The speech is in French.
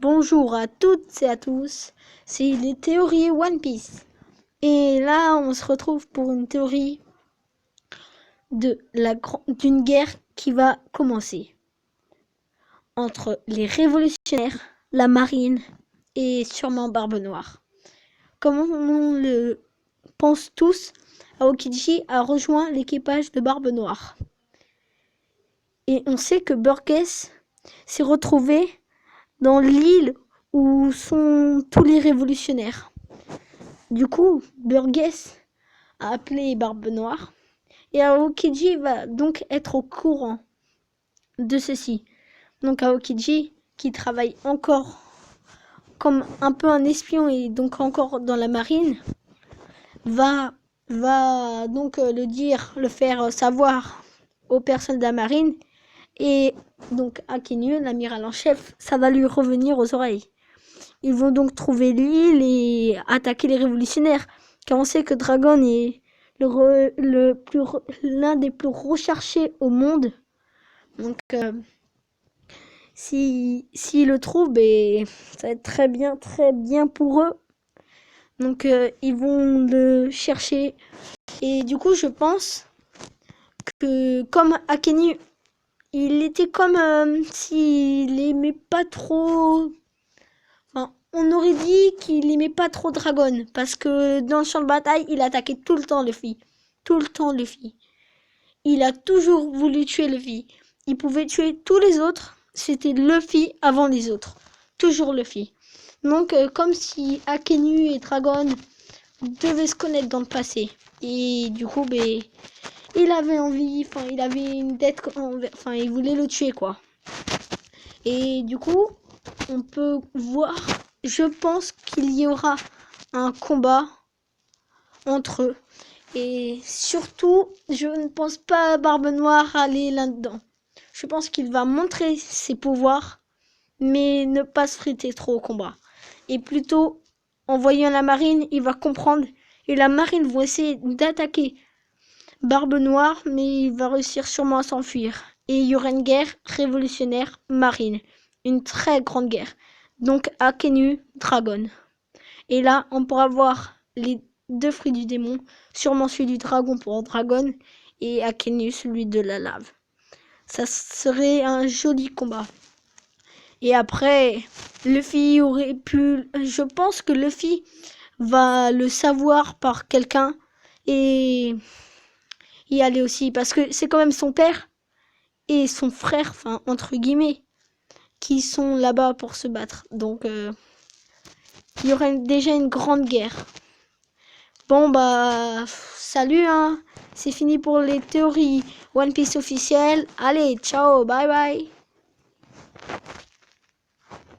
Bonjour à toutes et à tous, c'est les théories One Piece. Et là, on se retrouve pour une théorie d'une guerre qui va commencer entre les révolutionnaires, la marine et sûrement Barbe Noire. Comme on le pense tous, Aokiji a rejoint l'équipage de Barbe Noire. Et on sait que Burgess s'est retrouvé dans l'île où sont tous les révolutionnaires. Du coup, Burgess a appelé Barbe Noire et Aokiji va donc être au courant de ceci. Donc Aokiji, qui travaille encore comme un peu un espion et donc encore dans la marine, va donc le faire savoir aux personnes de la marine. Et donc Akenyu, l'amiral en chef, ça va lui revenir aux oreilles. Ils vont donc trouver l'île et attaquer les révolutionnaires. Car on sait que Dragon est l'un des plus recherchés au monde. Donc s'ils le trouvent, ça va être très bien pour eux. Donc ils vont le chercher. Et du coup, je pense que comme Akenyu, il était comme s'il aimait pas trop. Enfin, on aurait dit qu'il aimait pas trop Dragon. Parce que dans le champ de bataille, il attaquait tout le temps Luffy. Tout le temps Luffy. Il a toujours voulu tuer Luffy. Il pouvait tuer tous les autres. C'était Luffy avant les autres. Toujours Luffy. Donc, comme si Akenyu et Dragon devaient se connaître dans le passé. Et du coup, il avait envie, il avait une dette, il voulait le tuer, quoi. Et du coup, on peut voir, je pense qu'il y aura un combat entre eux. Et surtout, je ne pense pas à Barbe Noire aller là-dedans. Je pense qu'il va montrer ses pouvoirs, mais ne pas se friter trop au combat. Et plutôt, en voyant la marine, il va comprendre. Et la marine va essayer d'attaquer Barbe Noire, mais il va réussir sûrement à s'enfuir. Et il y aura une guerre révolutionnaire marine. Une très grande guerre. Donc Akenyu, Dragon. Et là, on pourra voir les deux fruits du démon. Sûrement celui du dragon pour Dragon. Et Akenyu, celui de la lave. Ça serait un joli combat. Et après, Luffy aurait pu... Je pense que Luffy va le savoir par quelqu'un. Et y aller aussi, parce que c'est quand même son père et son frère, entre guillemets, qui sont là-bas pour se battre. Donc il y aurait déjà une grande guerre. Bon salut hein, c'est fini pour les théories One Piece officielles. Allez, ciao, bye bye.